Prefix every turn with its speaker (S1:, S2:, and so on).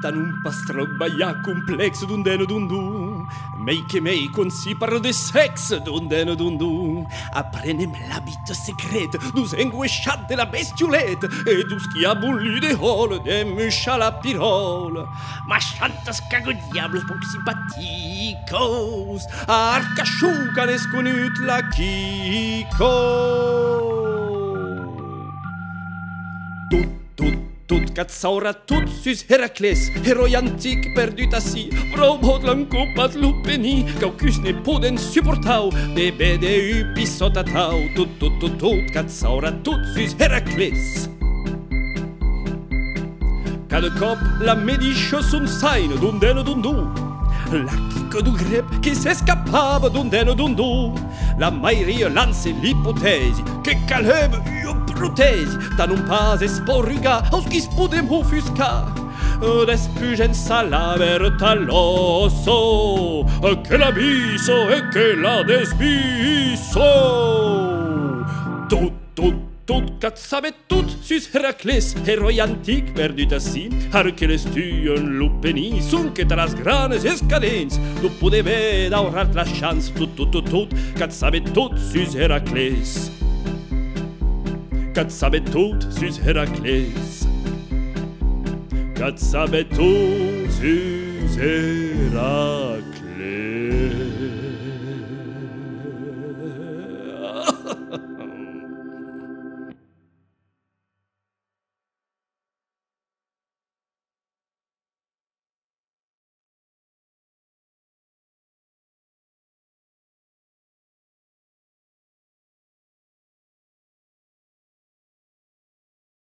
S1: Tan un pastrò baia complex d'un deno d'un du. Mei che mei quan si parlo de sex d'un deno d'un du. Apprenem l'habit secret du sanguesciat de la bestiolette e du schiabun li de hol de muscia la pirol. Ma chantas cago diablos poc simpaticos arcasciuca nesconut la Kiko. Tot cazzaura, tot sus Heracles, heroi antic perdut assi, probot l'encopat lupeni, caucus ne poden supportau, de BDU pisotatau, tot cazzaura, tot sus Heracles. Cada cop la medicho sun sain d'un deno d'un du, la Kiko du grep che s'escapava d'un deno d'un du, la mairia lance l'ipotesi che caleb io protesi, tan un pas esporruga aus chi spodem offusca, despugenza la vertaloso, che l'abiso e che la desbiso. Tot cazzabet tot sus Heracles, heroi antic perdut assi, Hercules tuen lupeni, sunque tras granes escadents, du podeve daurat la chance, tot cazzabet tot sus Heracles. Cazzabet tot sus Heracles. Cazzabet tot sus Heracles.